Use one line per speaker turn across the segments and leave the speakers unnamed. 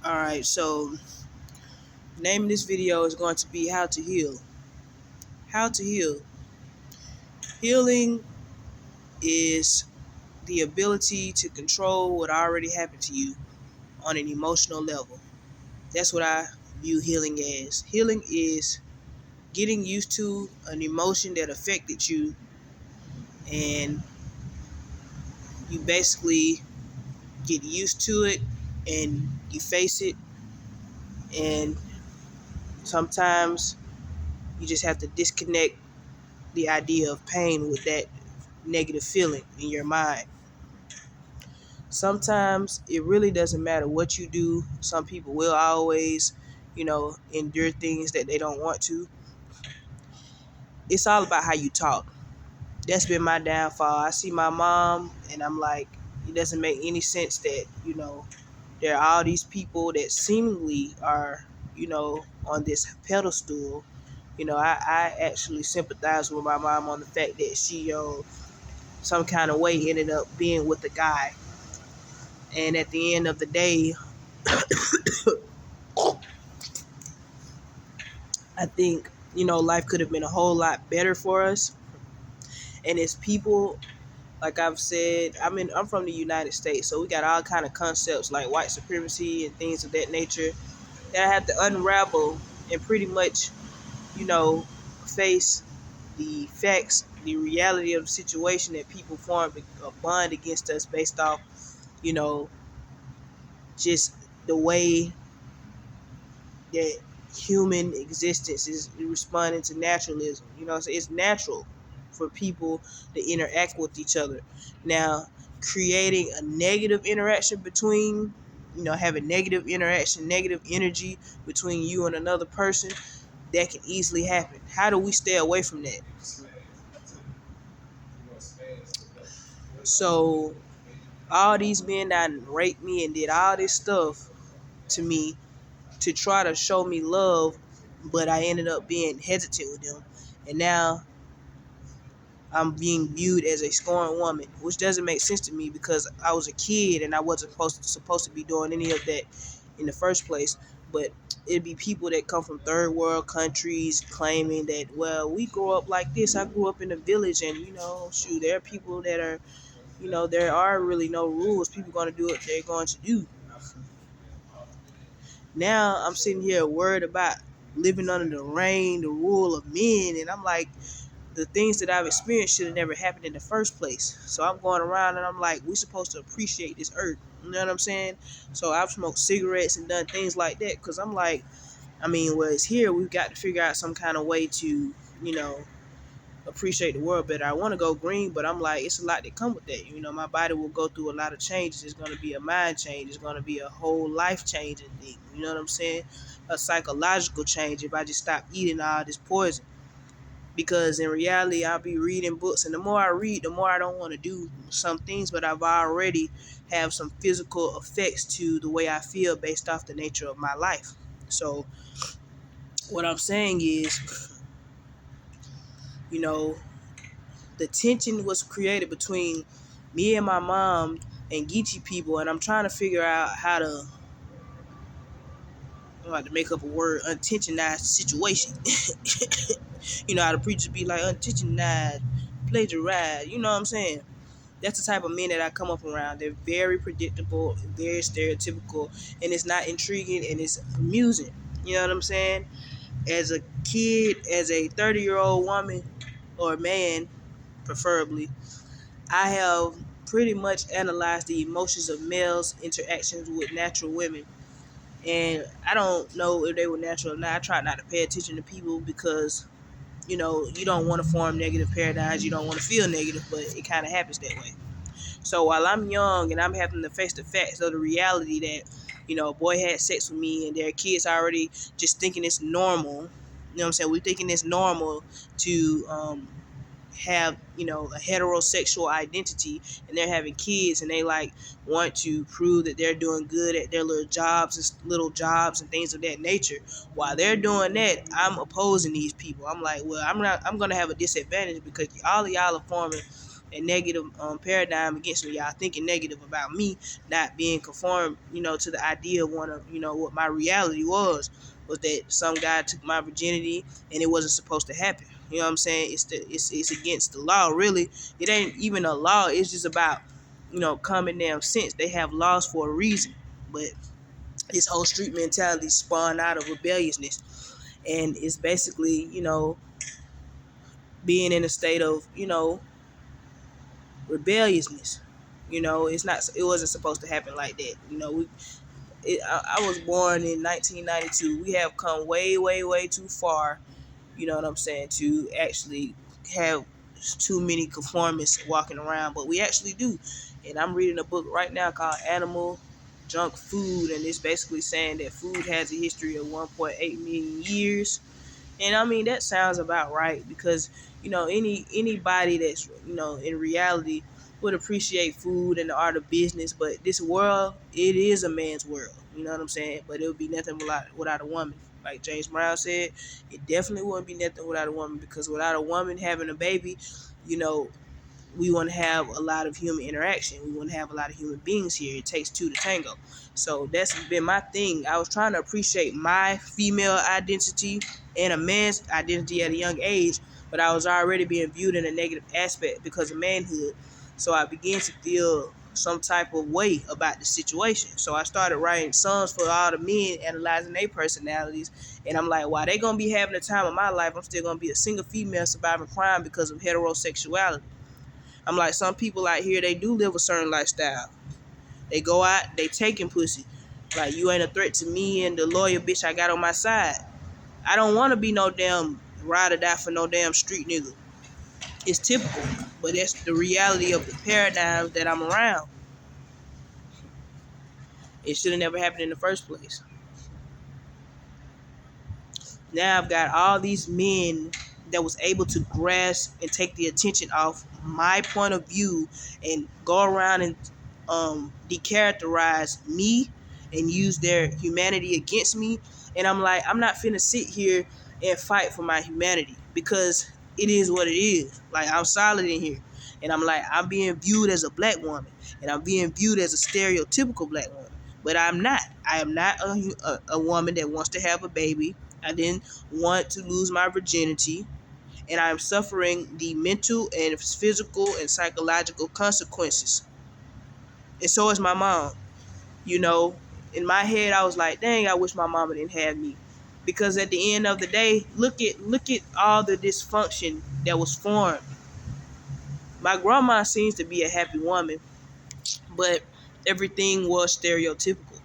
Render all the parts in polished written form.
Alright, so the name of this video is going to be how to heal. How to heal. Healing is the ability to control what already happened to you on an emotional level. That's what I view healing as. Healing is getting used to an emotion that affected you, and you basically get used to it and you face it, and sometimes you just have to disconnect the idea of pain with that negative feeling in your mind. Sometimes it really doesn't matter what you do. Some people will always, endure things that they don't want to. It's all about how you talk. That's been my downfall. I see my mom and I'm like, it doesn't make any sense that, there are all these people that seemingly are, on this pedestal. I actually sympathize with my mom on the fact that she, some kind of way ended up being with a guy. And at the end of the day, I think, life could have been a whole lot better for us. And as people, like I've said, I'm from the United States, so we got all kind of concepts like white supremacy and things of that nature that I have to unravel and pretty much, face the facts, the reality of the situation that people formed a bond against us based off, you know, just the way that human existence is responding to naturalism. So it's natural for people to interact with each other. Now, creating a negative interaction between, having negative interaction, negative energy between you and another person, that can easily happen. How do we stay away from that? So, all these men that raped me and did all this stuff to me to try to show me love, but I ended up being hesitant with them. And now I'm being viewed as a scorned woman, which doesn't make sense to me because I was a kid and I wasn't supposed to be doing any of that in the first place. But it'd be people that come from third world countries claiming that, well, we grew up like this. I grew up in a village, and shoot, there are people that are, there are really no rules. People going to do what they're going to do. Now I'm sitting here worried about living under the reign, the rule of men, and I'm like, the things that I've experienced should have never happened in the first place. So I'm going around and I'm like, we're supposed to appreciate this earth. You know what I'm saying? So I've smoked cigarettes and done things like that because I'm like, well, it's here. We've got to figure out some kind of way to, appreciate the world better. I want to go green, but I'm like, it's a lot that come with that. My body will go through a lot of changes. It's going to be a mind change. It's going to be a whole life changing thing. You know what I'm saying? A psychological change if I just stop eating all this poison. Because in reality, I'll be reading books, and the more I read, the more I don't want to do some things, but I've already have some physical effects to the way I feel based off the nature of my life. So what I'm saying is, you know, the tension was created between me and my mom and Geechee people, and I'm trying to figure out how to, I'm about to make up a word, untensionized situation. How the preachers be like, untensionized, plagiarized, you know what I'm saying? That's the type of men that I come up around. They're very predictable, very stereotypical, and it's not intriguing and it's amusing. You know what I'm saying? As a kid, as a 30-year-old woman or man, preferably, I have pretty much analyzed the emotions of males' interactions with natural women. And I don't know if they were natural or not. I try not to pay attention to people because, you don't want to form negative paradigms. You don't want to feel negative, but it kind of happens that way. So while I'm young and I'm having to face the facts of the reality that, a boy had sex with me and their kids already just thinking it's normal. You know what I'm saying? We're thinking it's normal to have, a heterosexual identity, and they're having kids and they like want to prove that they're doing good at their little jobs and things of that nature. While they're doing that, I'm opposing these people. I'm like, well, I'm going to have a disadvantage because all of y'all are forming and negative paradigm against me. Y'all thinking negative about me not being conformed, to the idea of what my reality was that some guy took my virginity and it wasn't supposed to happen. You know what I'm saying? It's against the law, really. It ain't even a law. It's just about, common damn sense. They have laws for a reason. But this whole street mentality spawned out of rebelliousness. And it's basically, being in a state of, rebelliousness. It wasn't supposed to happen like that. I was born in 1992. We have come way, way, way too far, you know what I'm saying, to actually have too many conformists walking around, but we actually do. And I'm reading a book right now called Animal Junk Food, and it's basically saying that food has a history of 1.8 million years. And I mean, that sounds about right, because anybody that's in reality would appreciate food and the art of business. But this world, it is a man's world, you know what I'm saying? But it would be nothing without a woman. Like James Brown said, it definitely wouldn't be nothing without a woman, because without a woman having a baby, you know we want to have a lot of human interaction. We want to have a lot of human beings here. It takes two to tango. So that's been my thing. I was trying to appreciate my female identity and a man's identity at a young age, but I was already being viewed in a negative aspect because of manhood. So I began to feel some type of way about the situation. So I started writing songs for all the men, analyzing their personalities. And I'm like, while they going to be having the time of my life, I'm still going to be a single female surviving crime because of heterosexuality. I'm like, some people out here, they do live a certain lifestyle. They go out, they taking pussy. Like, you ain't a threat to me and the lawyer bitch I got on my side. I don't want to be no damn ride or die for no damn street nigga. It's typical, but that's the reality of the paradigms that I'm around. It should have never happened in the first place. Now I've got all these men that was able to grasp and take the attention off my point of view and go around and decharacterize me and use their humanity against me. And I'm like, I'm not finna sit here and fight for my humanity, because it is what it is. Like, I'm solid in here. And I'm like, I'm being viewed as a black woman, and I'm being viewed as a stereotypical black woman. But I'm not. I am not a woman that wants to have a baby. I didn't want to lose my virginity, and I'm suffering the mental and physical and psychological consequences. And so is my mom. You know, in my head, I was like, dang, I wish my mama didn't have me. Because at the end of the day, look at all the dysfunction that was formed. My grandma seems to be a happy woman, but everything was stereotypical.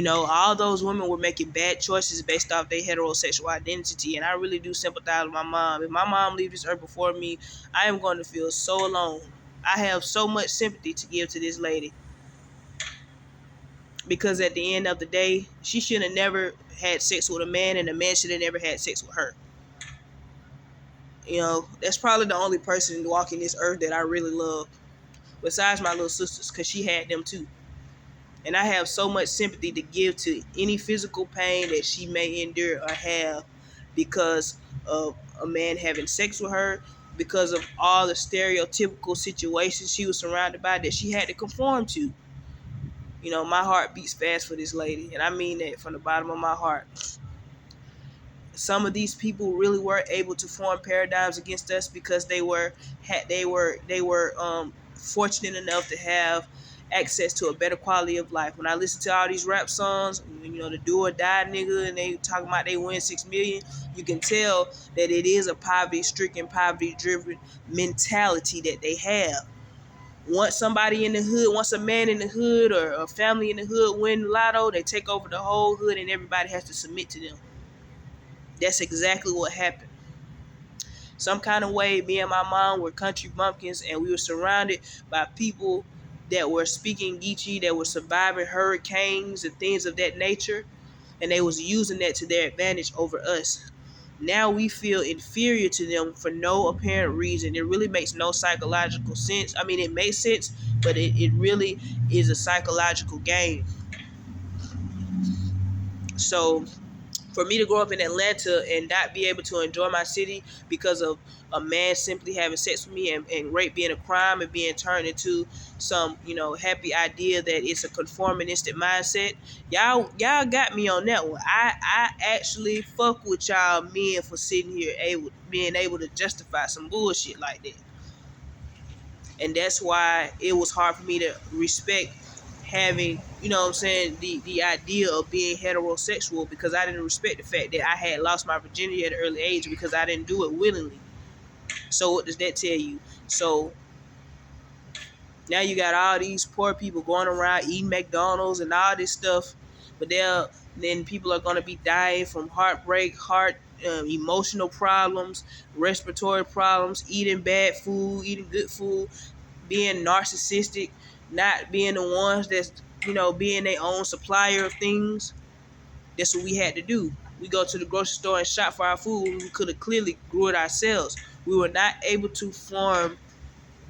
All those women were making bad choices based off their heterosexual identity, and I really do sympathize with my mom. If my mom leaves this earth before me, I am going to feel so alone. I have so much sympathy to give to this lady, because at the end of the day, she should have never had sex with a man, and the man should have never had sex with her. That's probably the only person walking this earth that I really love, besides my little sisters, because she had them too. And I have so much sympathy to give to any physical pain that she may endure or have because of a man having sex with her, because of all the stereotypical situations she was surrounded by that she had to conform to. My heart beats fast for this lady, and I mean that from the bottom of my heart. Some of these people really were able to form paradigms against us because they were fortunate enough to have access to a better quality of life. When I listen to all these rap songs, the do or die nigga, and they talking about they win 6 million, you can tell that it is a poverty-stricken, poverty-driven mentality that they have. Once a man in the hood or a family in the hood win the lotto, they take over the whole hood and everybody has to submit to them. That's exactly what happened. Some kind of way, me and my mom were country bumpkins, and we were surrounded by people that were speaking Geechee, that were surviving hurricanes and things of that nature, and they was using that to their advantage over us. Now we feel inferior to them for no apparent reason. It really makes no psychological sense. I mean, it makes sense, but it really is a psychological game. So For me to grow up in Atlanta and not be able to enjoy my city because of a man simply having sex with me, and rape being a crime and being turned into some, happy idea that it's a conformistic mindset. Y'all got me on that one. I actually fuck with y'all men for sitting here being able to justify some bullshit like that. And that's why it was hard for me to respect having, the idea of being heterosexual, because I didn't respect the fact that I had lost my virginity at an early age because I didn't do it willingly. So what does that tell you? So now you got all these poor people going around eating McDonald's and all this stuff, but then people are going to be dying from heartbreak, emotional problems, respiratory problems, eating bad food, eating good food, being narcissistic, not being the ones that's, being their own supplier of things. That's what we had to do. We go to the grocery store and shop for our food when we could have clearly grew it ourselves. We were not able to form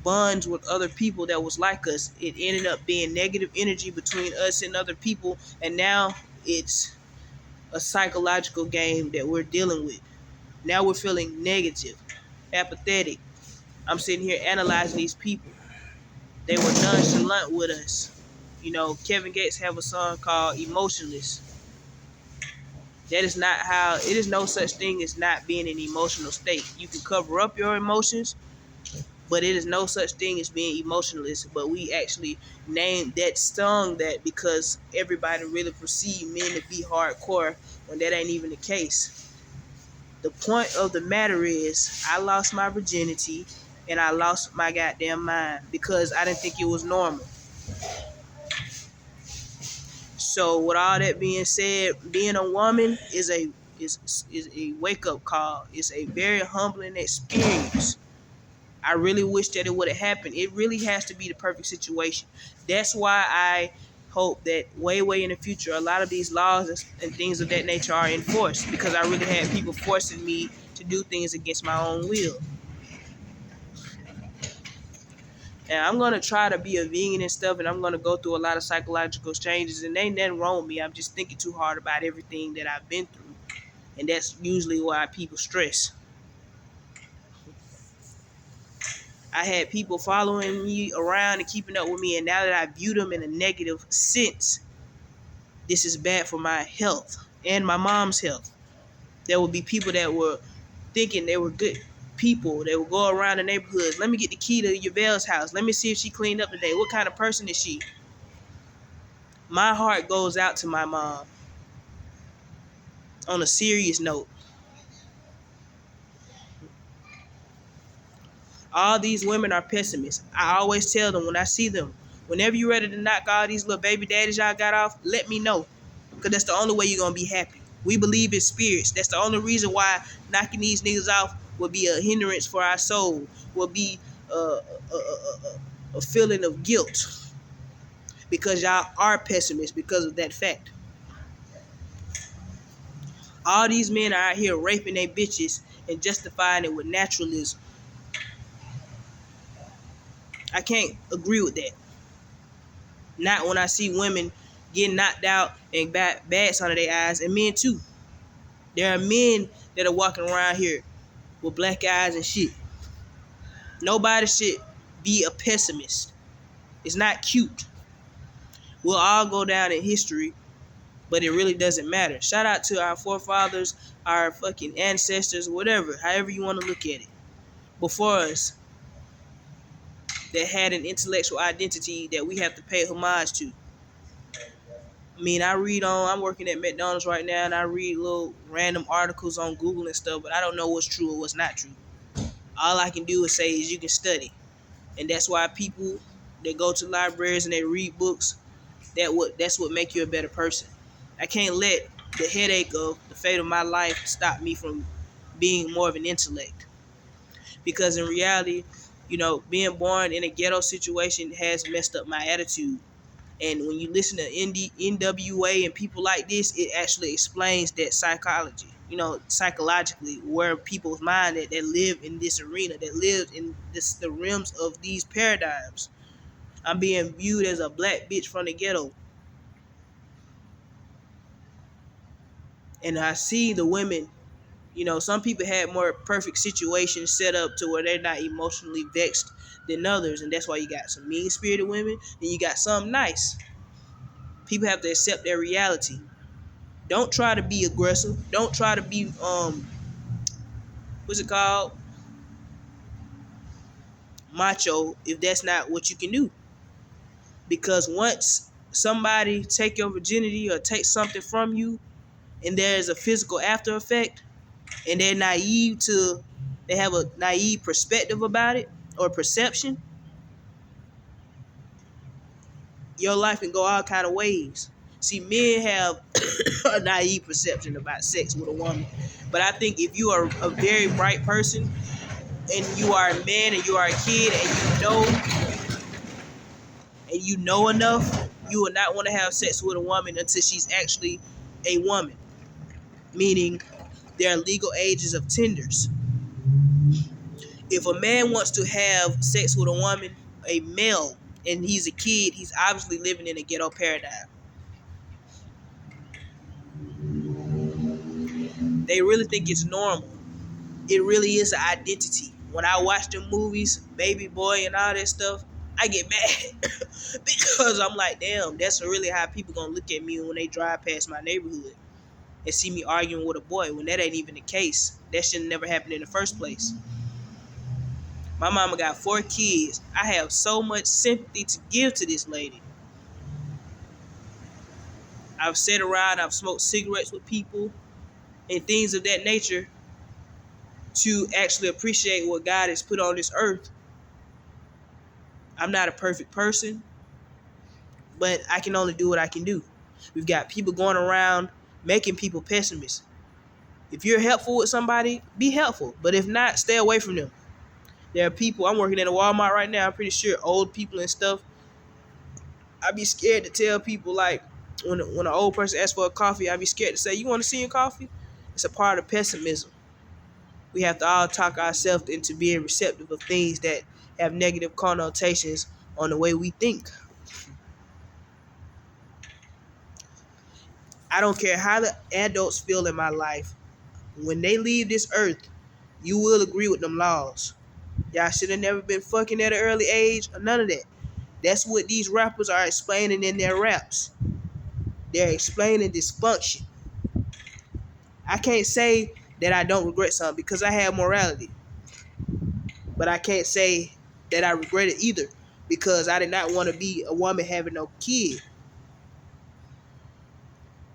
bonds with other people that was like us. It ended up being negative energy between us and other people, and now it's a psychological game that we're dealing with. Now we're feeling negative, apathetic. I'm sitting here analyzing these people. They were nonchalant with us. Kevin Gates have a song called Emotionless. That is not how, it is no such thing as not being in an emotional state. You can cover up your emotions, but it is no such thing as being emotionless. But we actually named that song that because everybody really perceive men to be hardcore when that ain't even the case. The point of the matter is I lost my virginity and I lost my goddamn mind because I didn't think it was normal. So with all that being said, being a woman is a wake up call. It's a very humbling experience. I really wish that it would have happened. It really has to be the perfect situation. That's why I hope that way in the future, a lot of these laws and things of that nature are enforced, because I really had people forcing me to do things against my own will. And I'm going to try to be a vegan and stuff, and I'm going to go through a lot of psychological changes, and ain't nothing wrong with me. I'm just thinking too hard about everything that I've been through, and that's usually why people stress. I had people following me around and keeping up with me, and now that I view them in a negative sense, this is bad for my health and my mom's health. There would be people that were thinking they were good people. They would go around the neighborhoods. Let me get the key to Yvelle's house. Let me see if she cleaned up today. What kind of person is she? My heart goes out to my mom. On a serious note, all these women are pessimists. I always tell them when I see them, whenever you're ready to knock all these little baby daddies y'all got off, let me know. Because that's the only way you're going to be happy. We believe in spirits. That's the only reason why knocking these niggas off will be a hindrance for our soul, will be a feeling of guilt. Because y'all are pessimists because of that fact. All these men are out here raping their bitches and justifying it with naturalism. I can't agree with that. Not when I see women getting knocked out and bags under their eyes, and men too. There are men that are walking around here with black eyes and shit. Nobody should be a pessimist. It's not cute. We'll all go down in history, but it really doesn't matter. Shout out to our forefathers, our fucking ancestors, whatever, however you want to look at it, before us, that had an intellectual identity that we have to pay homage to. I mean, I'm working at McDonald's right now, and I read little random articles on Google and stuff, but I don't know what's true or what's not true. All I can do is say is you can study. And that's why people that go to libraries and they read books, that's what make you a better person. I can't let the headache of the fate of my life stop me from being more of an intellect. Because in reality, being born in a ghetto situation has messed up my attitude. And when you listen to NWA and people like this, it actually explains that psychologically, where people's mind that live in this arena, that live in the realms of these paradigms. I'm being viewed as a black bitch from the ghetto. And I see the women, some people had more perfect situations set up to where they're not emotionally vexed than others. And that's why you got some mean spirited women and you got some nice. People have to accept their reality. Don't try to be aggressive. Don't try to be what's it called? Macho if that's not what you can do. Because once somebody take your virginity or take something from you and there's a physical after effect and they have a naive perspective about it or perception, your life can go all kind of ways. See, men have a naive perception about sex with a woman. But I think if you are a very bright person and you are a man and you are a kid and you know enough, you will not want to have sex with a woman until she's actually a woman. Meaning there are legal ages of tenders. If a man wants to have sex with a woman, a male, and he's a kid, he's obviously living in a ghetto paradigm. They really think it's normal. It really is an identity. When I watch the movies, Baby Boy and all that stuff, I get mad because I'm like, damn, that's really how people gonna look at me when they drive past my neighborhood and see me arguing with a boy when that ain't even the case. That should never happen in the first place. My mama got 4 kids. I have so much sympathy to give to this lady. I've sat around, I've smoked cigarettes with people and things of that nature to actually appreciate what God has put on this earth. I'm not a perfect person, but I can only do what I can do. We've got people going around making people pessimists. If you're helpful with somebody, be helpful. But if not, stay away from them. There are people, I'm working at a Walmart right now, I'm pretty sure old people and stuff. I'd be scared to tell people, like, when an old person asks for a coffee, I'd be scared to say, you want to see a coffee? It's a part of pessimism. We have to all talk ourselves into being receptive of things that have negative connotations on the way we think. I don't care how the adults feel in my life. When they leave this earth, you will agree with them laws. Y'all should have never been fucking at an early age or none of that. That's what these rappers are explaining in their raps. They're explaining dysfunction. I can't say that I don't regret something because I have morality. But I can't say that I regret it either because I did not want to be a woman having no kid.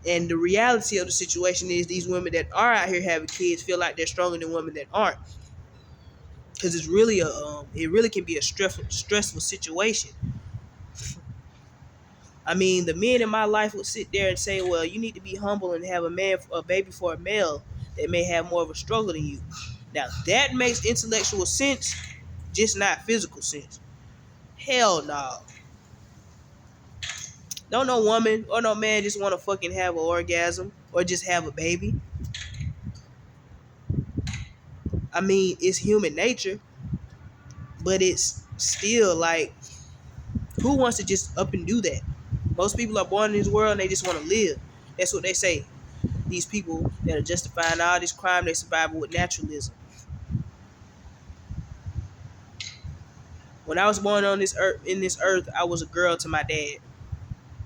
And the reality of the situation is these women that are out here having kids feel like they're stronger than women that aren't. Because it really can be a stressful situation. I mean, the men in my life would sit there and say, well, you need to be humble and have a baby for a male that may have more of a struggle than you. Now, that makes intellectual sense, just not physical sense. Hell no. Don't no woman or no man just want to fucking have an orgasm or just have a baby. I mean, it's human nature, but it's still like, who wants to just up and do that? Most people are born in this world and they just want to live. That's what they say. These people that are justifying all this crime, they survive with naturalism. When I was born on this earth, I was a girl to my dad,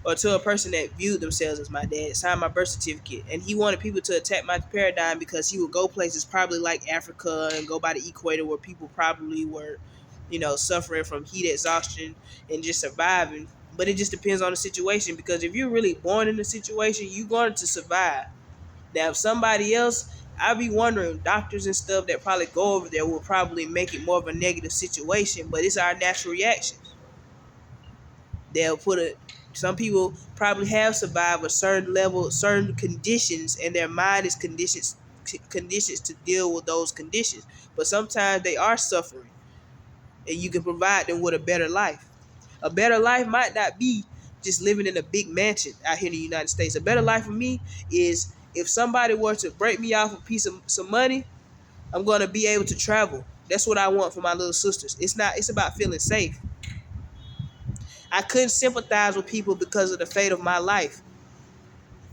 or to a person that viewed themselves as my dad. Signed my birth certificate, and he wanted people to attack my paradigm because he would go places probably like Africa and go by the equator where people probably were, suffering from heat exhaustion and just surviving. But it just depends on the situation, because if you're really born in the situation, you're going to survive. Now, if somebody else, I be wondering, doctors and stuff that probably go over there will probably make it more of a negative situation, but it's our natural reaction. They'll some people probably have survived a certain level, certain conditions, and their mind is conditions to deal with those conditions. But sometimes they are suffering, and you can provide them with a better life. A better life might not be just living in a big mansion out here in the United States. A better life for me is if somebody were to break me off a piece of some money, I'm going to be able to travel. That's what I want for my little sisters. It's about feeling safe. I couldn't sympathize with people because of the fate of my life.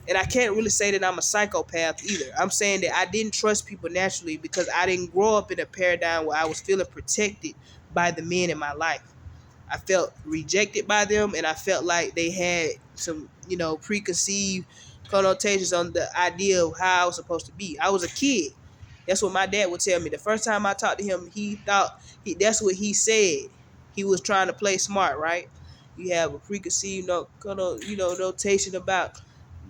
And I can't really say that I'm a psychopath either. I'm saying that I didn't trust people naturally because I didn't grow up in a paradigm where I was feeling protected by the men in my life. I felt rejected by them, and I felt like they had some, preconceived connotations on the idea of how I was supposed to be. I was a kid. That's what my dad would tell me. The first time I talked to him, he thought that's what he said. He was trying to play smart, right? You have a preconceived notation about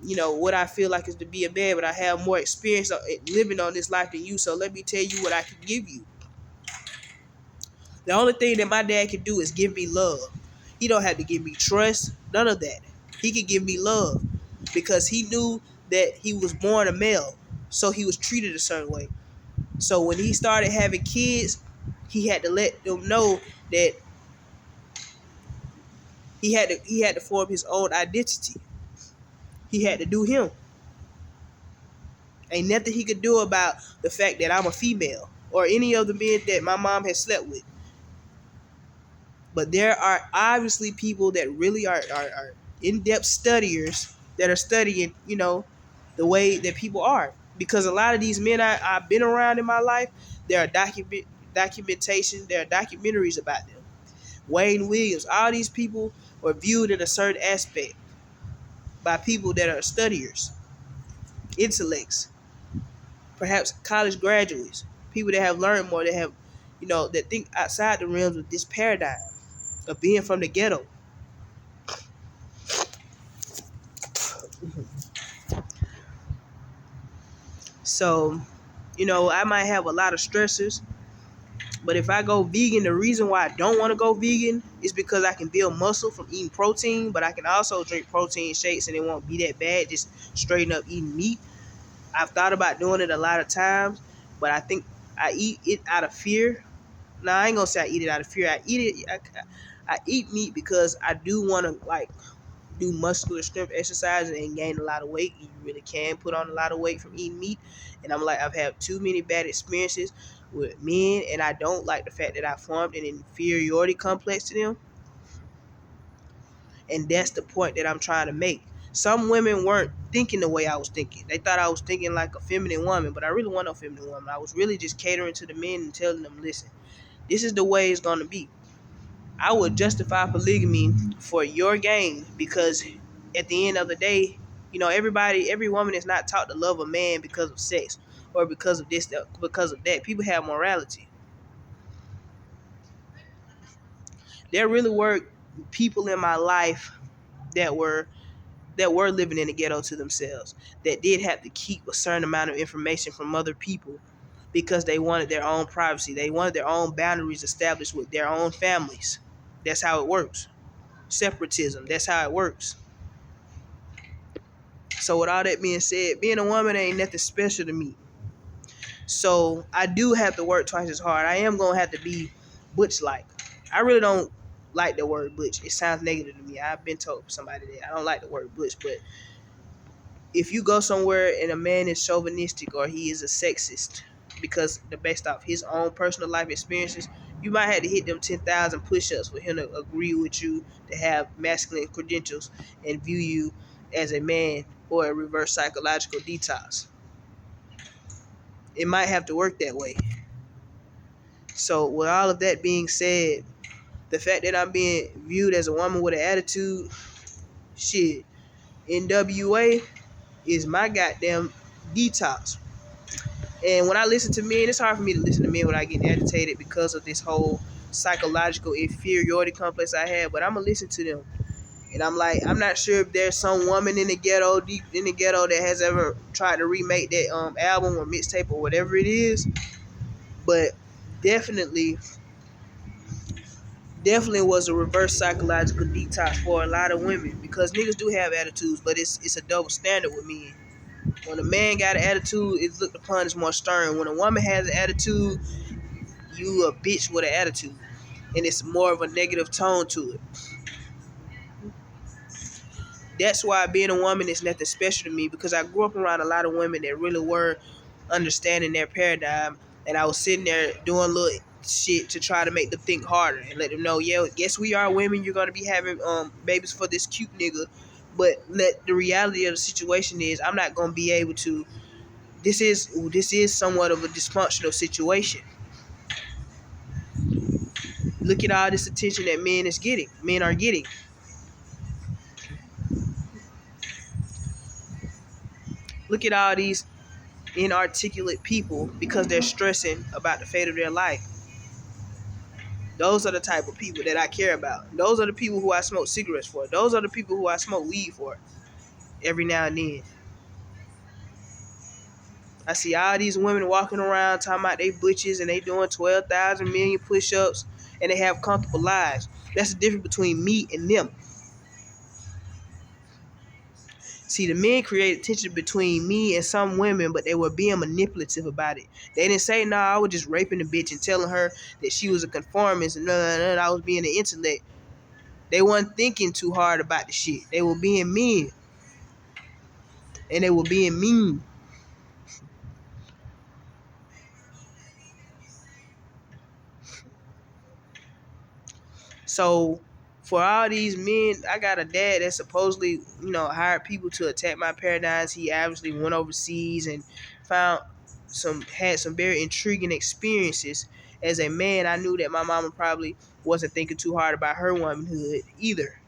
what I feel like is to be a man, but I have more experience living on this life than you. So let me tell you what I can give you. The only thing that my dad can do is give me love. He don't have to give me trust, none of that. He can give me love because he knew that he was born a male, so he was treated a certain way. So when he started having kids, he had to let them know that he had to form his own identity. He had to do him. Ain't nothing he could do about the fact that I'm a female or any of the men that my mom has slept with. But there are obviously people that really are in-depth studiers that are studying, the way that people are. Because a lot of these men I've been around in my life, there are documentation, there are documentaries about them. Wayne Williams, all these people were viewed in a certain aspect by people that are studiers, intellects, perhaps college graduates, people that have learned more, that have, that think outside the realms of this paradigm of being from the ghetto. So, I might have a lot of stressors, but if I go vegan, the reason why I don't want to go vegan is because I can build muscle from eating protein, but I can also drink protein shakes and it won't be that bad, just straighten up eating meat. I've thought about doing it a lot of times, but I think I eat it out of fear. No, I ain't gonna say I eat it out of fear. I eat meat because I do want to do muscular strength exercises and gain a lot of weight. You really can put on a lot of weight from eating meat. And I've had too many bad experiences with men, and I don't like the fact that I formed an inferiority complex to them. And that's the point that I'm trying to make. Some women weren't thinking the way I was thinking. They thought I was thinking like a feminine woman, but I really wasn't a feminine woman. I was really just catering to the men and telling them, listen, this is the way it's going to be. I would justify polygamy for your gain because at the end of the day, every woman is not taught to love a man because of sex or because of this, because of that. People have morality. There really were people in my life that were living in the ghetto to themselves, that did have to keep a certain amount of information from other people because they wanted their own privacy. They wanted their own boundaries established with their own families. That's how it works. Separatism, that's how it works. So with all that being said, being a woman ain't nothing special to me. So I do have to work twice as hard. I am gonna have to be butch-like. I really don't like the word butch. It sounds negative to me. I've been told somebody that I don't like the word butch, but if you go somewhere and a man is chauvinistic or he is a sexist because based off his own personal life experiences, you might have to hit them 10,000 push-ups for him to agree with you, to have masculine credentials and view you as a man or a reverse psychological detox. It might have to work that way. So with all of that being said, the fact that I'm being viewed as a woman with an attitude, shit, NWA is my goddamn detox. And when I listen to men, it's hard for me to listen to men when I get agitated because of this whole psychological inferiority complex I have. But I'm gonna listen to them, and I'm like, I'm not sure if there's some woman in the ghetto, deep in the ghetto, that has ever tried to remake that album or mixtape or whatever it is. But definitely, was a reverse psychological detox for a lot of women because niggas do have attitudes, but it's a double standard with men. When a man got an attitude, it's looked upon as more stern. When a woman has an attitude, you a bitch with an attitude, and it's more of a negative tone to it. That's why being a woman is nothing special to me, because I grew up around a lot of women that really were understanding their paradigm, and I was sitting there doing little shit to try to make them think harder and let them know, yeah, yes, we are women. You're gonna be having babies for this cute nigga, But the reality of the situation is, I'm not gonna be able to. This is somewhat of a dysfunctional situation. Look at all this attention that men are getting. Look at all these inarticulate people because they're stressing about the fate of their life. Those are the type of people that I care about. Those are the people who I smoke cigarettes for. Those are the people who I smoke weed for every now and then. I see all these women walking around talking about they butches and they doing 12,000 million push-ups and they have comfortable lives. That's the difference between me and them. See, the men created tension between me and some women, but they were being manipulative about it. They didn't say, nah, I was just raping the bitch and telling her that she was a conformist and I was being an intellect. They weren't thinking too hard about the shit. They were being mean. And they were being mean. So for all these men, I got a dad that supposedly, hired people to attack my paradigms. He obviously went overseas and found had some very intriguing experiences. As a man, I knew that my mama probably wasn't thinking too hard about her womanhood either.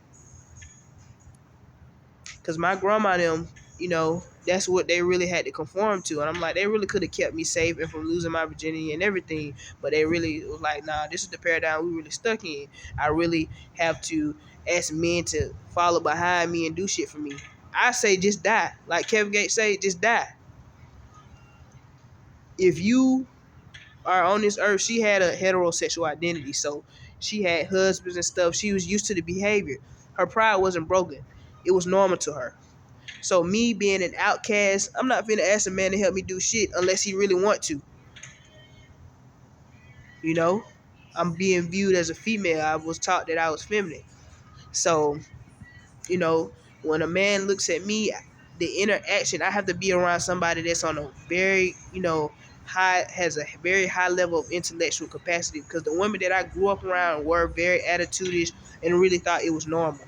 Because my grandma and them, that's what they really had to conform to. And I'm like, they really could have kept me safe and from losing my virginity and everything. But they really was like, nah, this is the paradigm we really stuck in. I really have to ask men to follow behind me and do shit for me. I say just die. Like Kevin Gates say, just die. If you are on this earth, she had a heterosexual identity. So she had husbands and stuff. She was used to the behavior. Her pride wasn't broken. It was normal to her. So me being an outcast, I'm not finna ask a man to help me do shit unless he really want to. I'm being viewed as a female. I was taught that I was feminine. So, when a man looks at me, the interaction, I have to be around somebody that's on a very, has a very high level of intellectual capacity, because the women that I grew up around were very attitudish and really thought it was normal.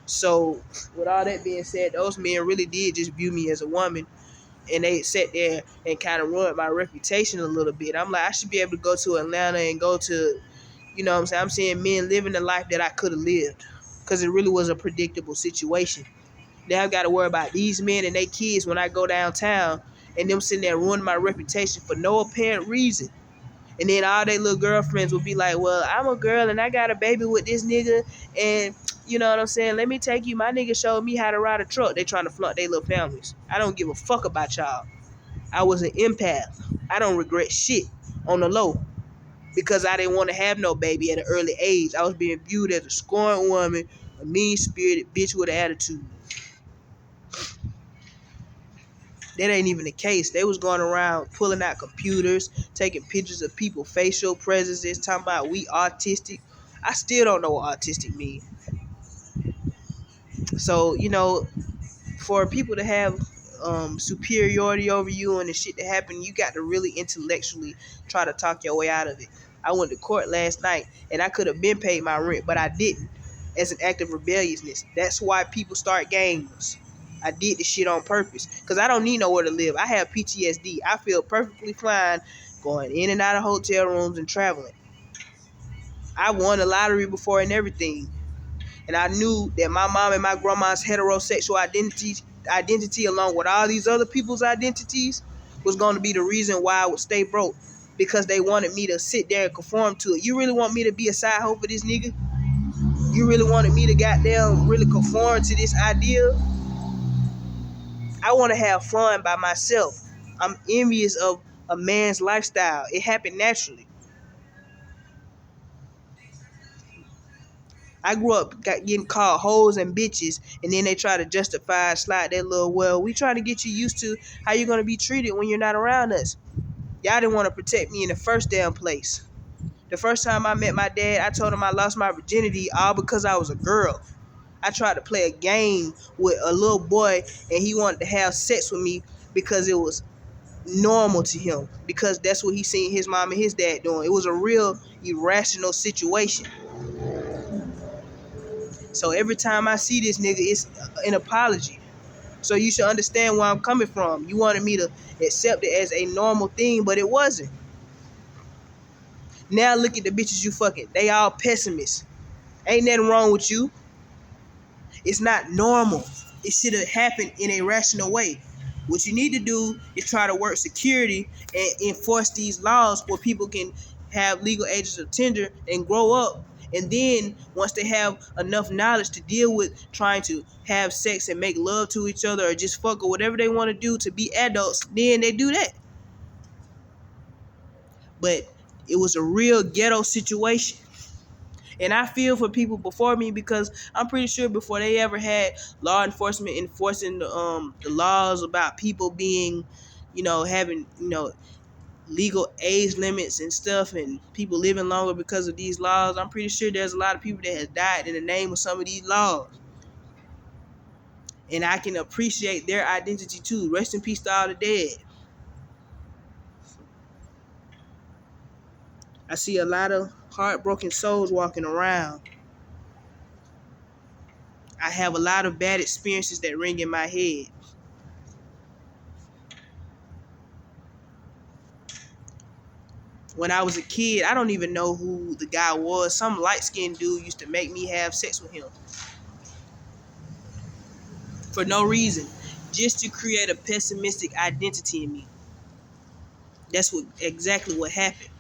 So, with all that being said, those men really did just view me as a woman, and they sat there and kind of ruined my reputation a little bit. I'm like, I should be able to go to Atlanta and go to, what I'm saying? I'm seeing men living the life that I could have lived, because it really was a predictable situation. Now I've got to worry about these men and their kids when I go downtown, and them sitting there ruining my reputation for no apparent reason. And then all their little girlfriends will be like, well, I'm a girl and I got a baby with this nigga, and you know what I'm saying? Let me take you. My nigga showed me how to ride a truck. They trying to flaunt their little families. I don't give a fuck about y'all. I was an empath. I don't regret shit on the low, because I didn't want to have no baby at an early age. I was being viewed as a scorned woman, a mean-spirited bitch with an attitude. That ain't even the case. They was going around pulling out computers, taking pictures of people, facial presences, talking about we autistic. I still don't know what autistic means. So, for people to have superiority over you and the shit that happened, you got to really intellectually try to talk your way out of it. I went to court last night and I could have been paid my rent, but I didn't, as an act of rebelliousness. That's why people start gangs. I did this shit on purpose because I don't need nowhere to live. I have PTSD. I feel perfectly fine going in and out of hotel rooms and traveling. I won the lottery before and everything. And I knew that my mom and my grandma's heterosexual identity along with all these other people's identities was going to be the reason why I would stay broke, because they wanted me to sit there and conform to it. You really want me to be a side hoe for this nigga? You really wanted me to goddamn really conform to this idea? I want to have fun by myself. I'm envious of a man's lifestyle. It happened naturally. I grew up getting called hoes and bitches, and then they try to justify, slide that little, well, we trying to get you used to how you're going to be treated when you're not around us. Y'all didn't want to protect me in the first damn place. The first time I met my dad, I told him I lost my virginity all because I was a girl. I tried to play a game with a little boy, and he wanted to have sex with me because it was normal to him, because that's what he seen his mom and his dad doing. It was a real irrational situation. So every time I see this nigga, it's an apology. So you should understand where I'm coming from. You wanted me to accept it as a normal thing, but it wasn't. Now look at the bitches you fucking. They all pessimists. Ain't nothing wrong with you. It's not normal. It should have happened in a rational way. What you need to do is try to work security and enforce these laws where people can have legal ages of tender and grow up. And then once they have enough knowledge to deal with trying to have sex and make love to each other or just fuck or whatever they want to do to be adults, then they do that. But it was a real ghetto situation. And I feel for people before me because I'm pretty sure before they ever had law enforcement enforcing the laws about people being, having, legal age limits and stuff and people living longer because of these laws, I'm pretty sure there's a lot of people that have died in the name of some of these laws. And I can appreciate their identity too. Rest in peace to all the dead. I see a lot of heartbroken souls walking around. I have a lot of bad experiences that ring in my head. When I was a kid, I don't even know who the guy was. Some light-skinned dude used to make me have sex with him. For no reason. Just to create a pessimistic identity in me. That's exactly what happened.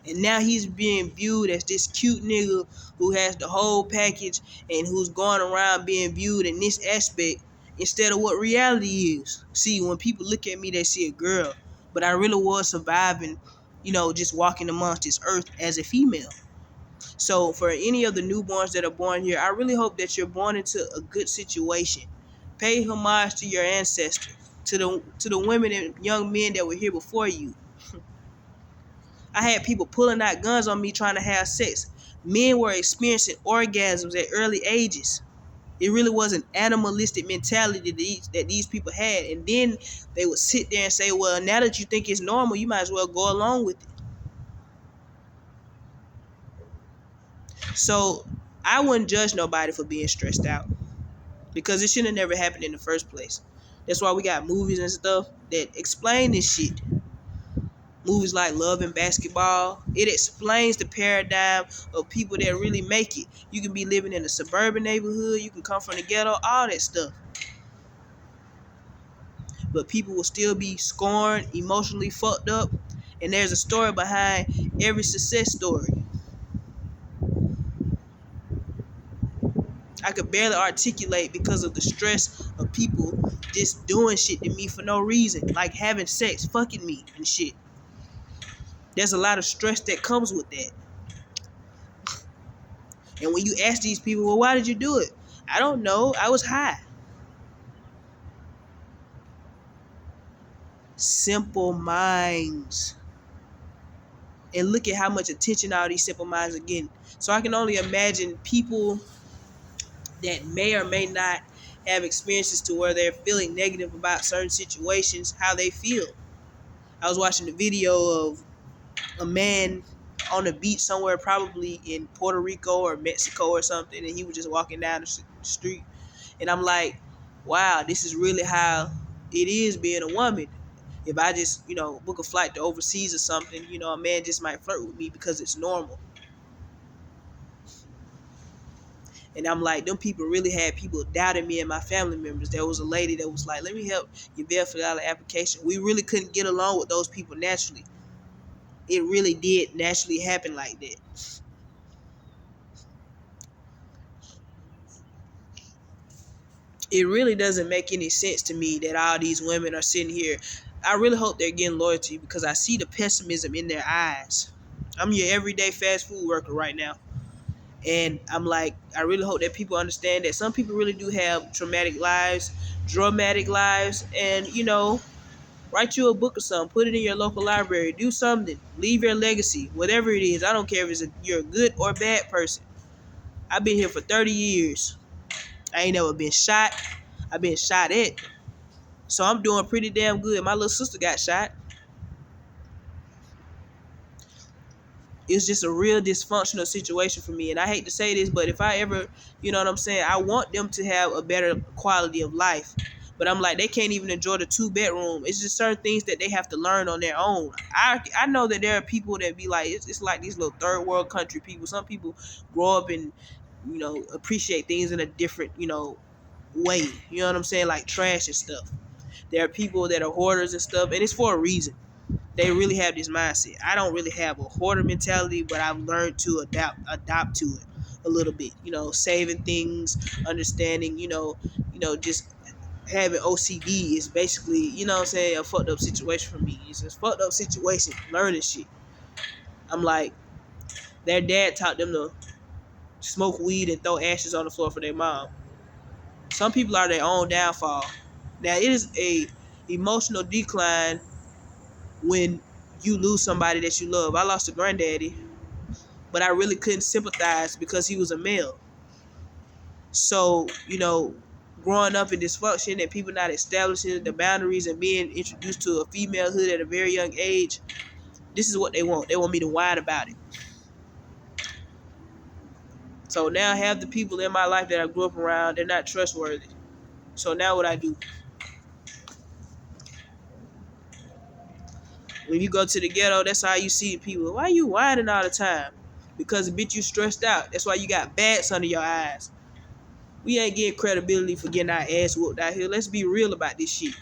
And now he's being viewed as this cute nigga who has the whole package and who's going around being viewed in this aspect instead of what reality is. See, when people look at me, they see a girl. But I really was surviving, just walking amongst this earth as a female. So for any of the newborns that are born here, I really hope that you're born into a good situation. Pay homage to your ancestors, to the women and young men that were here before you. I had people pulling out guns on me trying to have sex. Men were experiencing orgasms at early ages. It really was an animalistic mentality that these people had. And then they would sit there and say, well, now that you think it's normal, you might as well go along with it. So I wouldn't judge nobody for being stressed out because it shouldn't have never happened in the first place. That's why we got movies and stuff that explain this shit. Movies like Love and Basketball, it explains the paradigm of people that really make it. You can be living in a suburban neighborhood, you can come from the ghetto, all that stuff. But people will still be scorned, emotionally fucked up, and there's a story behind every success story. I could barely articulate because of the stress of people just doing shit to me for no reason, like having sex, fucking me and shit. There's a lot of stress that comes with that. And when you ask these people, well, why did you do it? I don't know. I was high. Simple minds. And look at how much attention all these simple minds are getting. So I can only imagine people that may or may not have experiences to where they're feeling negative about certain situations, how they feel. I was watching a video of a man on a beach somewhere, probably in Puerto Rico or Mexico or something, and he was just walking down the street. And I'm like, wow, this is really how it is being a woman. If I just, book a flight to overseas or something, a man just might flirt with me because it's normal. And I'm like, them people really had people doubting me and my family members. There was a lady that was like, let me help you fill out an application. We really couldn't get along with those people naturally. It really did naturally happen like that. It really doesn't make any sense to me that all these women are sitting here. I really hope they're getting loyalty because I see the pessimism in their eyes. I'm your everyday fast food worker right now. And I'm like, I really hope that people understand that some people really do have traumatic lives, dramatic lives, and, write you a book or something, put it in your local library, do something, leave your legacy, whatever it is. I don't care if you're a good or bad person. I've been here for 30 years. I ain't never been shot. I've been shot at. So I'm doing pretty damn good. My little sister got shot. it's just a real dysfunctional situation for me. And I hate to say this, but if I ever, you know what I'm saying, I want them to have a better quality of life. But I'm like, they can't even enjoy the 2 bedroom. It's just certain things that they have to learn on their own. I know that there are people that be like, it's like these little third world country people. Some people grow up and, appreciate things in a different, way. You know what I'm saying? Like trash and stuff. There are people that are hoarders and stuff, and it's for a reason. They really have this mindset. I don't really have a hoarder mentality, but I've learned to adopt to it a little bit. Saving things, understanding. Just having OCD is basically, what I'm saying, a fucked up situation for me. It's a fucked up situation, learning shit. I'm like, their dad taught them to smoke weed and throw ashes on the floor for their mom. Some people are their own downfall. Now, it is a emotional decline when you lose somebody that you love. I lost a granddaddy, but I really couldn't sympathize because he was a male. So, growing up in dysfunction and people not establishing the boundaries and being introduced to a femalehood at a very young age, this is what they want. They want me to whine about it. So now I have the people in my life that I grew up around, they're not trustworthy. So now what I do? When you go to the ghetto, that's how you see people. Why you whining all the time? Because, bitch, you stressed out. That's why you got bags under your eyes. We ain't getting credibility for getting our ass whooped out here. Let's be real about this shit.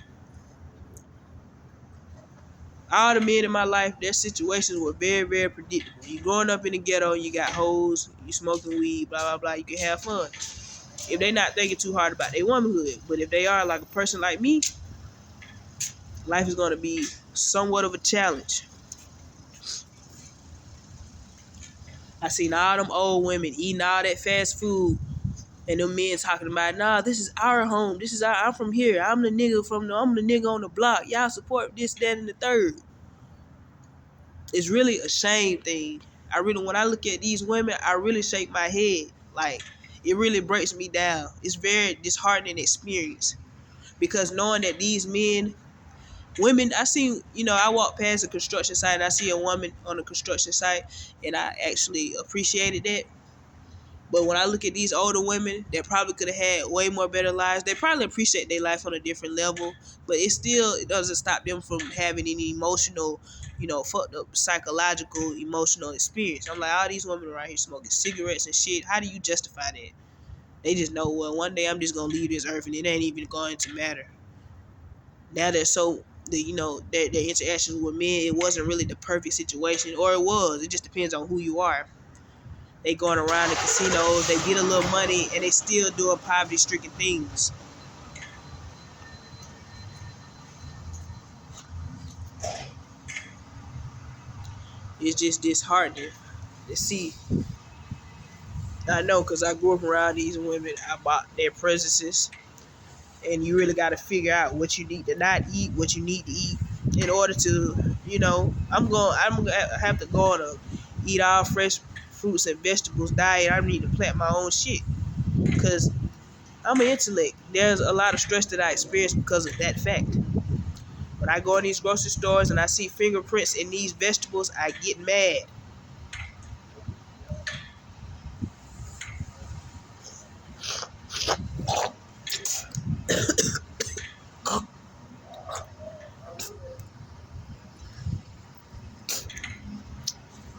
All the men in my life, their situations were very, very predictable. You growing up in the ghetto, you got hoes, you smoking weed, blah, blah, blah. You can have fun. If they not thinking too hard about their womanhood. But if they are like a person like me, life is going to be somewhat of a challenge. I seen all them old women eating all that fast food, and them men talking about, nah, this is our home. I'm from here. I'm the nigga on the block. Y'all support this, that, and the third. It's really a shame thing. When I look at these women, I really shake my head. Like, it really breaks me down. It's very disheartening experience. Because knowing that these women, I walk past a construction site and I see a woman on a construction site, and I actually appreciated that. But when I look at these older women that probably could have had way more better lives, they probably appreciate their life on a different level. But it doesn't stop them from having any emotional, fucked up psychological, emotional experience. I'm like, all these women around here smoking cigarettes and shit. How do you justify that? They just know, well, one day I'm just gonna leave this earth and it ain't even going to matter. Now they're so their interactions with men, it wasn't really the perfect situation, or it was. It just depends on who you are. They going around the casinos, they get a little money, and they still doing poverty-stricken things. It's just disheartening to see. I know, because I grew up around these women. I bought their presences, and you really got to figure out what you need to not eat, what you need to eat, in order to, I'm gonna have to go on a eat all fresh fruits and vegetables diet. I need to plant my own shit, because I'm an intellect. There's a lot of stress that I experience because of that fact. When I go in these grocery stores and I see fingerprints in these vegetables, I get mad.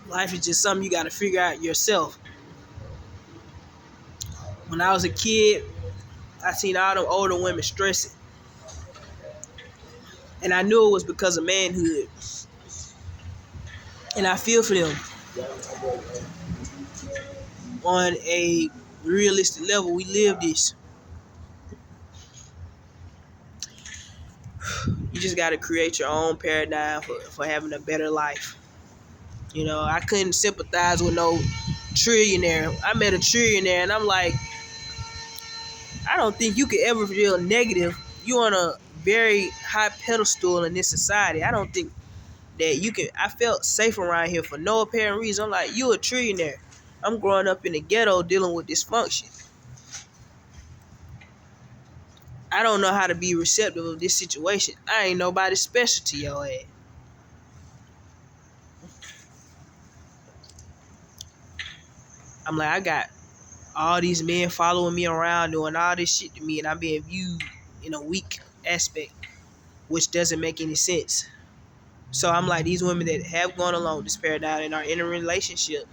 Life is just something you got to figure out yourself. When I was a kid, I seen all them older women stressing. And I knew it was because of manhood. And I feel for them. On a realistic level, we live this. You just got to create your own paradigm for having a better life. I couldn't sympathize with no trillionaire. I met a trillionaire, and I'm like, I don't think you could ever feel negative. You on a very high pedestal in this society. I don't think that you can. I felt safe around here for no apparent reason. I'm like, you a trillionaire. I'm growing up in the ghetto dealing with dysfunction. I don't know how to be receptive of this situation. I ain't nobody special to your ass. I'm like, I got all these men following me around doing all this shit to me, and I'm being viewed in a weak aspect, which doesn't make any sense. So I'm like, these women that have gone along with this paradigm and are in a relationship,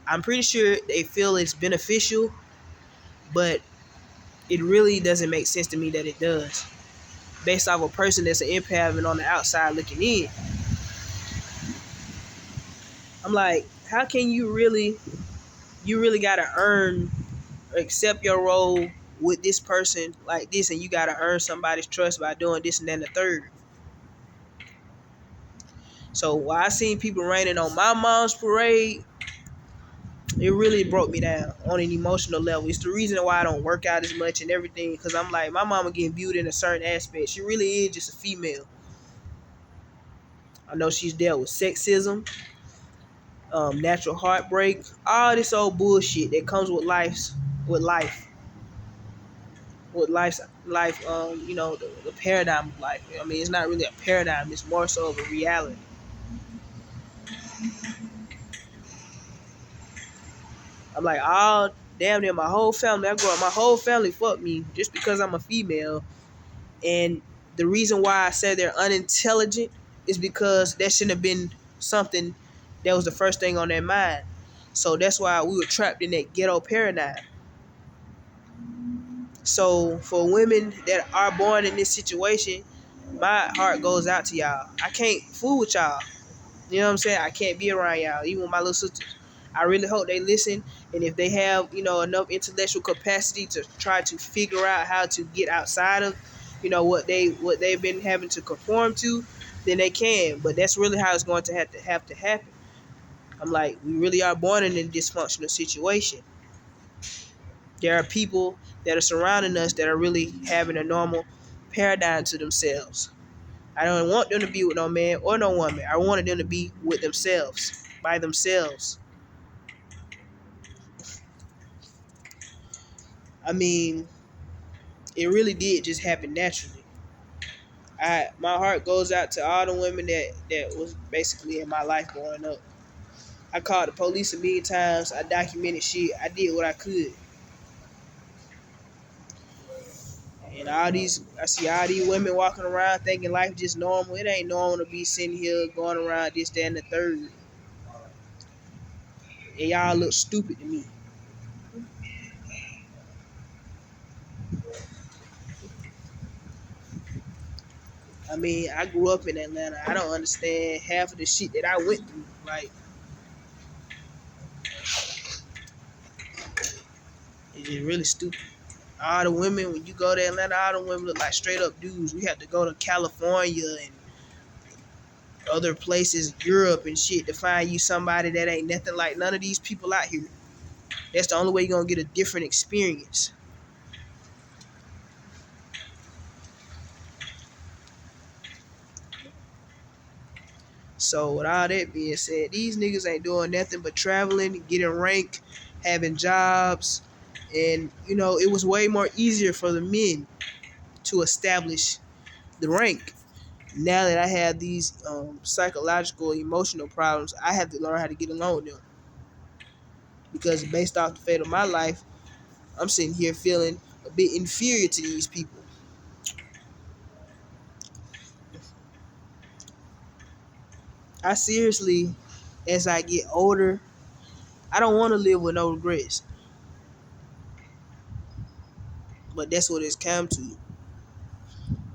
I'm pretty sure they feel it's beneficial, but it really doesn't make sense to me that it does. Based off a person that's an empath and on the outside looking in, I'm like, how can you really gotta earn, accept your role with this person like this, and you gotta earn somebody's trust by doing this and then the third. So while I seen people raining on my mom's parade, it really broke me down on an emotional level. It's the reason why I don't work out as much and everything, because I'm like, my mama getting viewed in a certain aspect. She really is just a female. I know she's dealt with sexism, natural heartbreak, all this old bullshit that comes with with life, life. The paradigm of life. I mean, it's not really a paradigm. It's more so of a reality. I'm like, all damn near my whole family. I grew up, my whole family fucked me just because I'm a female. And the reason why I said they're unintelligent is because that shouldn't have been something that was the first thing on their mind. So that's why we were trapped in that ghetto paradigm. So for women that are born in this situation, my heart goes out to y'all. I can't fool with y'all. You know what I'm saying? I can't be around y'all, even with my little sisters. I really hope they listen, and if they have, enough intellectual capacity to try to figure out how to get outside of, what they've been having to conform to, then they can. But that's really how it's going to have to happen. I'm like, we really are born in a dysfunctional situation. There are people that are surrounding us that are really having a normal paradigm to themselves. I don't want them to be with no man or no woman. I wanted them to be with themselves, by themselves. I mean, it really did just happen naturally. My heart goes out to all the women that was basically in my life growing up. I called the police a million times. I documented shit. I did what I could. And I see all these women walking around thinking life just normal. It ain't normal to be sitting here going around this, that, and the third. And y'all look stupid to me. I mean, I grew up in Atlanta. I don't understand half of the shit that I went through. Like, it's just really stupid. All the women, when you go to Atlanta, all the women look like straight up dudes. We had to go to California and other places, Europe and shit, to find you somebody that ain't nothing like none of these people out here. That's the only way you're gonna get a different experience. So with all that being said, these niggas ain't doing nothing but traveling, getting rank, having jobs, and it was way more easier for the men to establish the rank. Now that I have these psychological, emotional problems, I have to learn how to get along with them. Because based off the fate of my life, I'm sitting here feeling a bit inferior to these people. I seriously, as I get older, I don't want to live with no regrets. But that's what it's come to.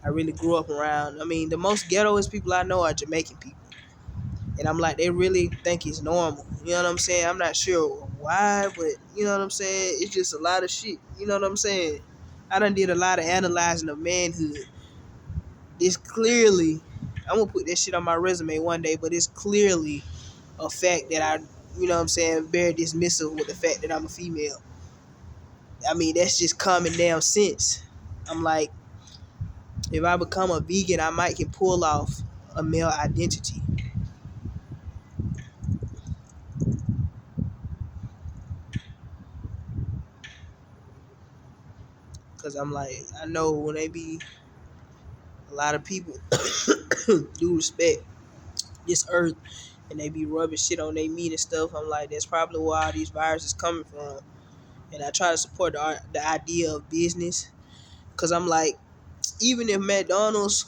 I really grew up around. I mean, the most ghettoest people I know are Jamaican people. And I'm like, they really think it's normal. You know what I'm saying? I'm not sure why, but you know what I'm saying? It's just a lot of shit. You know what I'm saying? I done did a lot of analyzing of manhood. It's clearly, I'm gonna put that shit on my resume one day, but it's clearly a fact that you know what I'm saying, bear dismissal with the fact that I'm a female. I mean, that's just common damn sense. I'm like, if I become a vegan, I might can pull off a male identity. Cause I'm like, I know when they be a lot of people do respect this earth and they be rubbing shit on their meat and stuff. I'm like, that's probably where all these viruses coming from. And I try to support the idea of business, because I'm like, even if McDonald's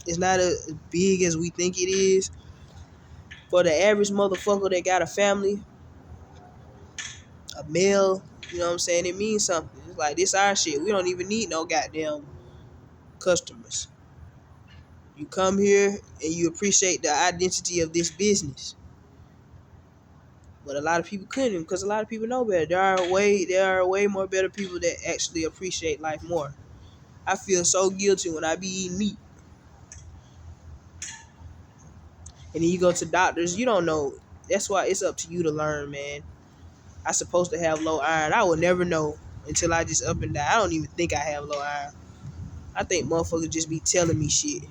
is not as big as we think it is, for the average motherfucker that got a family, a male, you know what I'm saying, it means something. It's like, this our shit. We don't even need no goddamn customers. You come here and you appreciate the identity of this business. But a lot of people couldn't, because a lot of people know better. There are way more better people that actually appreciate life more. I feel so guilty when I be eating meat. And then you go to doctors, you don't know. That's why it's up to you to learn, man. I supposed to have low iron. I would never know until I just up and down. I don't even think I have low iron. I think motherfuckers just be telling me shit.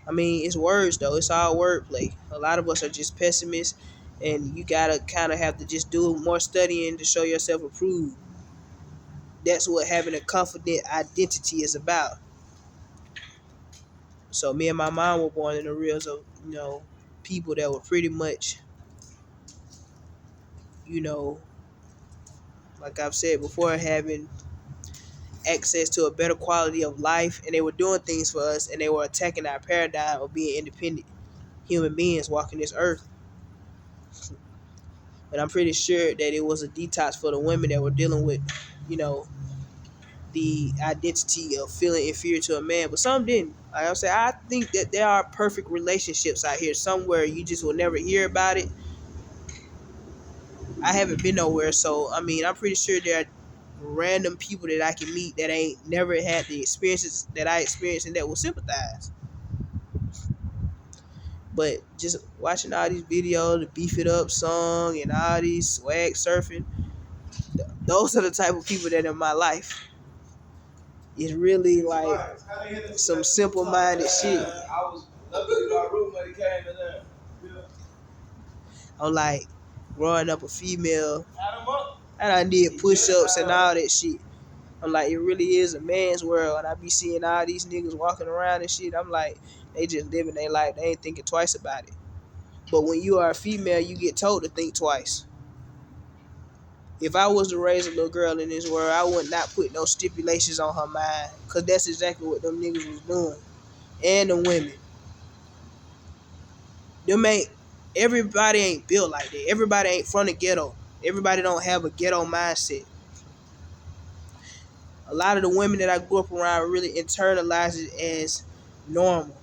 I mean, it's words though. It's all wordplay. A lot of us are just pessimists, and you gotta kind of have to just do more studying to show yourself approved. That's what having a confident identity is about. So me and my mom were born in the reals of, people that were pretty much, you know, like I've said before, having access to a better quality of life, and they were doing things for us, and they were attacking our paradigm of being independent human beings walking this earth. And I'm pretty sure that it was a detox for the women that were dealing with, you know, the identity of feeling inferior to a man. But some didn't. Like I'm saying, I think that there are perfect relationships out here somewhere. You just will never hear about it. I haven't been nowhere, so I mean, I'm pretty sure there are random people that I can meet that ain't never had the experiences that I experienced and that will sympathize. But just watching all these videos, the Beef It Up song and all these swag surfing, those are the type of people that in my life. It's really like some simple minded shit. I'm like, growing up a female, and I did push ups and all that shit. I'm like, it really is a man's world. And I be seeing all these niggas walking around and shit. I'm like, they just living their life. They ain't thinking twice about it. But when you are a female, you get told to think twice. If I was to raise a little girl in this world, I would not put no stipulations on her mind. Because that's exactly what them niggas was doing. And the women. Everybody ain't built like that. Everybody ain't from the ghetto. Everybody don't have a ghetto mindset. A lot of the women that I grew up around really internalize it as normal.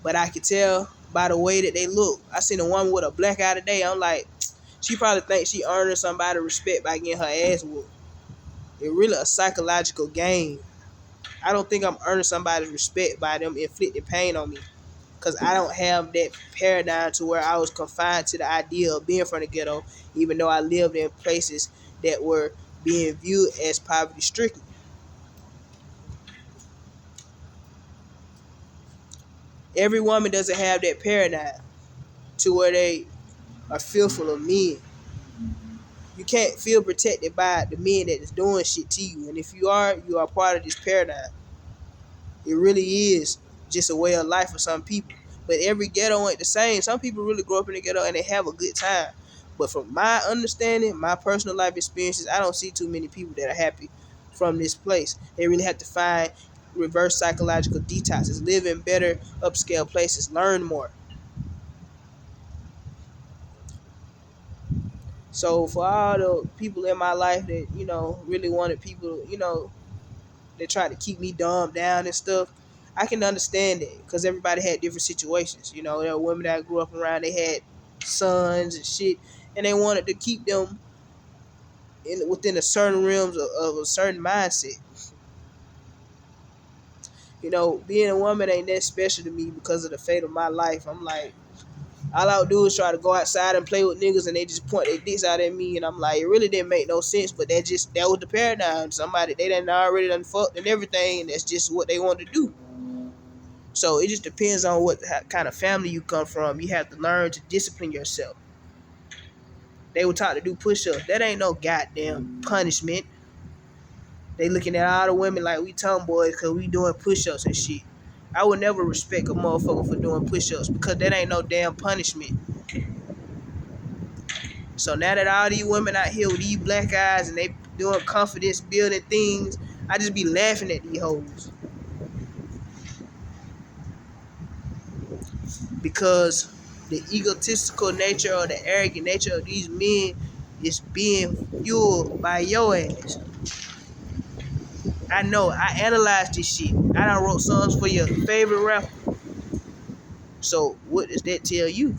But I could tell by the way that they look. I seen a woman with a black eye today. I'm like, she probably thinks she earning somebody respect by getting her ass whooped. It's really a psychological game. I don't think I'm earning somebody's respect by them inflicting pain on me. Because I don't have that paradigm to where I was confined to the idea of being from the ghetto, even though I lived in places that were being viewed as poverty stricken. Every woman doesn't have that paradigm to where they are fearful of men. You can't feel protected by the men that is doing shit to you. And if you are part of this paradigm. It really is just a way of life for some people. But every ghetto ain't the same. Some people really grow up in the ghetto and they have a good time. But from my understanding, my personal life experiences, I don't see too many people that are happy from this place. They really have to find reverse psychological detoxes, live in better upscale places, learn more. So for all the people in my life that, really wanted people, that tried to keep me dumbed down and stuff, I can understand it because everybody had different situations. There were women that I grew up around, they had sons and shit, and they wanted to keep them within a certain realms of a certain mindset. Being a woman ain't that special to me because of the fate of my life. I'm like, all I would do is try to go outside and play with niggas, and they just point their dicks out at me, and I'm like, it really didn't make no sense, but that was the paradigm. They done already done fucked and everything, and that's just what they want to do. So it just depends on what kind of family you come from. You have to learn to discipline yourself. They were taught to do push-ups. That ain't no goddamn punishment. They looking at all the women like we tomboys because we doing push-ups and shit. I would never respect a motherfucker for doing push-ups because that ain't no damn punishment. So now that all these women out here with these black eyes and they doing confidence building things, I just be laughing at these hoes. Because the egotistical nature or the arrogant nature of these men is being fueled by your ass. I know, I analyzed this shit. I done wrote songs for your favorite rapper. So what does that tell you?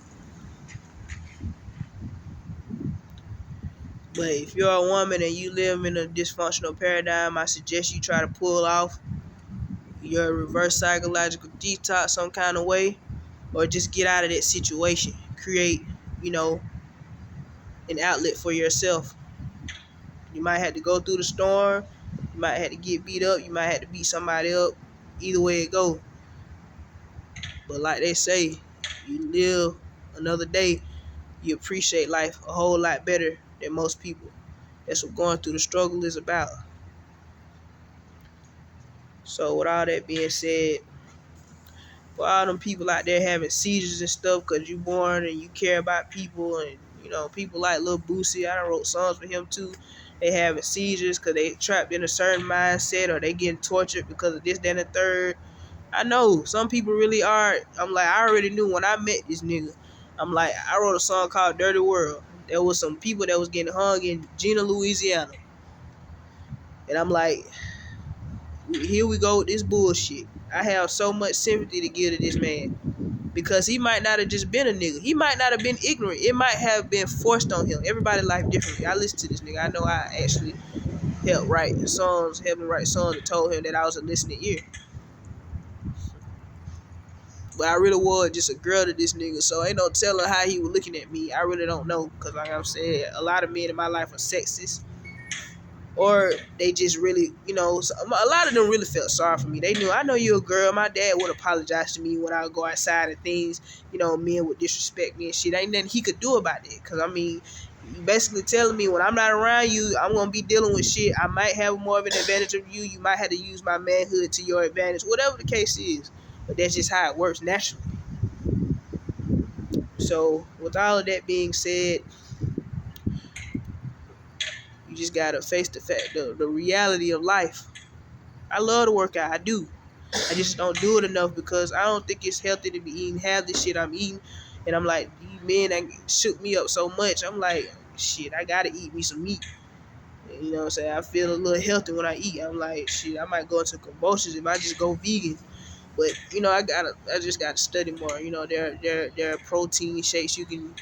But if you're a woman and you live in a dysfunctional paradigm, I suggest you try to pull off your reverse psychological detox some kind of way, or just get out of that situation. Create, you know, an outlet for yourself. You might have to go through the storm. You might have to get beat up. You might have to beat somebody up. Either way it go. But like they say, you live another day, you appreciate life a whole lot better than most people. That's what going through the struggle is about. So with all that being said, for all them people out there having seizures and stuff because you born and you care about people, and you know, people like Lil Boosie, I done wrote songs for him too. They having seizures because they trapped in a certain mindset, or they getting tortured because of this, that, and the third. I know some people really are. I'm like, I already knew when I met this nigga. I'm like, I wrote a song called Dirty World. There was some people that was getting hung in Gina, Louisiana. And I'm like, here we go with this bullshit. I have so much sympathy to give to this man. Because he might not have just been a nigga. He might not have been ignorant. It might have been forced on him. Everybody life differently. I listen to this nigga. I know I actually helped him write songs and told him that I was a listening ear. But I really was just a girl to this nigga, so ain't no telling how he was looking at me. I really don't know, because like I'm saying, a lot of men in my life are sexist. Or they just really, you know, a lot of them really felt sorry for me. They knew, I know you're a girl. My dad would apologize to me when I would go outside and things, you know, men would disrespect me and shit. Ain't nothing he could do about it. Because, I mean, you basically telling me when I'm not around you, I'm going to be dealing with shit. I might have more of an advantage of you. You might have to use my manhood to your advantage. Whatever the case is. But that's just how it works naturally. So, with all of that being said, you just gotta face the reality of life. I love to work out, I do. I just don't do it enough because I don't think it's healthy to be eating half the shit I'm eating. And I'm like, these men that shook me up so much, I'm like, shit, I gotta eat me some meat. You know what I'm saying? I feel a little healthy when I eat. I'm like, shit, I might go into convulsions if I just go vegan. But you know, I just gotta study more. You know, there are protein shakes you can,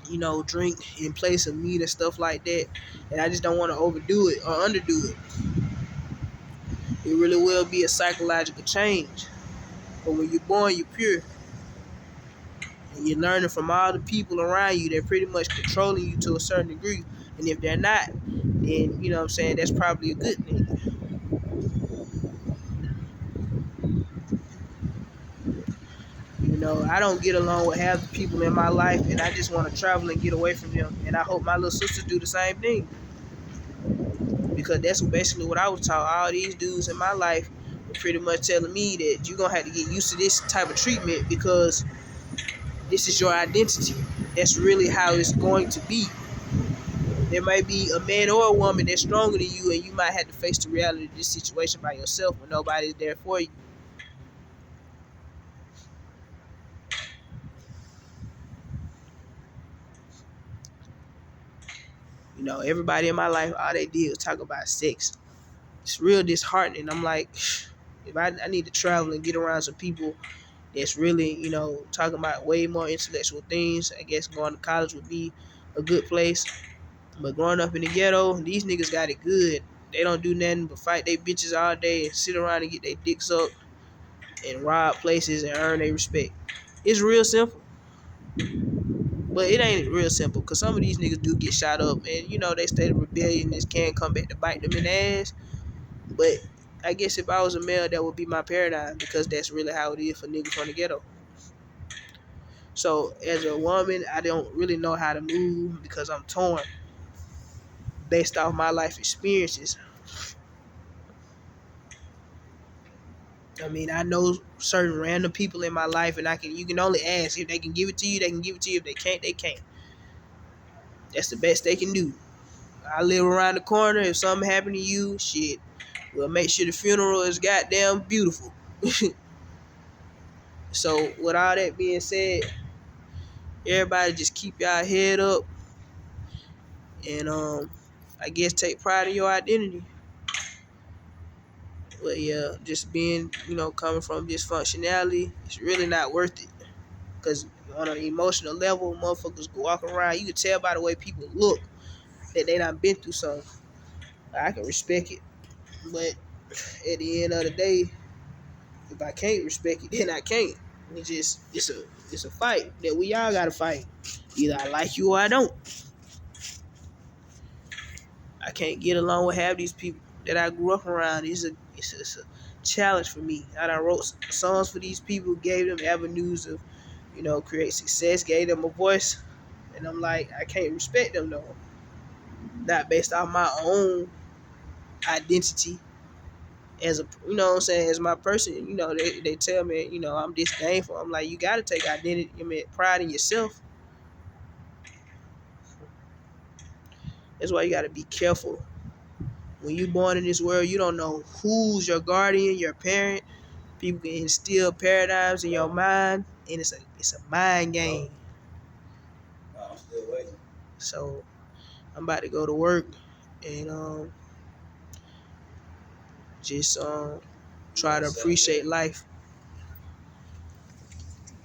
you know, drink in place of meat and stuff like that. And I just don't want to overdo it or underdo it. It really will be a psychological change. But when you're born, you're pure. And you're learning from all the people around you. They're pretty much controlling you to a certain degree. And if they're not, then, you know what I'm saying, that's probably a good thing. You know, I don't get along with half the people in my life, and I just want to travel and get away from them. And I hope my little sisters do the same thing. Because that's basically what I was taught. All these dudes in my life were pretty much telling me that you're going to have to get used to this type of treatment because this is your identity. That's really how it's going to be. There might be a man or a woman that's stronger than you, and you might have to face the reality of this situation by yourself when nobody's there for you. You know, everybody in my life, all they did was talk about sex. It's real disheartening. I'm like, if I need to travel and get around some people that's really, you know, talking about way more intellectual things, I guess going to college would be a good place. But growing up in the ghetto, these niggas got it good. They don't do nothing but fight they bitches all day and sit around and get their dicks up and rob places and earn their respect. It's real simple. But it ain't real simple because some of these niggas do get shot up and, you know, they stay rebellion and can come back to bite them in the ass. But I guess if I was a male, that would be my paradigm because that's really how it is for niggas from the ghetto. So as a woman, I don't really know how to move because I'm torn based off my life experiences. I mean, I know certain random people in my life, and you can only ask. If they can give it to you, they can give it to you. If they can't, they can't. That's the best they can do. I live around the corner. If something happened to you, shit, we'll make sure the funeral is goddamn beautiful. So with all that being said, everybody just keep y'all head up, and I guess take pride in your identity. But yeah, just being, coming from dysfunctionality, it's really not worth it. Because on an emotional level, motherfuckers walk around, you can tell by the way people look that they done been through something. I can respect it, but at the end of the day, if I can't respect it, then I can't. It's a fight that we all gotta fight. Either I like you or I don't. I can't get along with half these people that I grew up around. It's a challenge for me. I done wrote songs for these people, gave them avenues of, create success, gave them a voice, and I'm like, I can't respect them though. Not based on my own identity as a, what I'm saying, as my person. They tell me, I'm disdainful. I'm like, you gotta take identity, pride in yourself. That's why you gotta be careful. When you're born in this world, you don't know who's your guardian, your parent. People can instill paradigms in your mind, and it's a mind game. I'm still waiting. So I'm about to go to work and just try to appreciate life.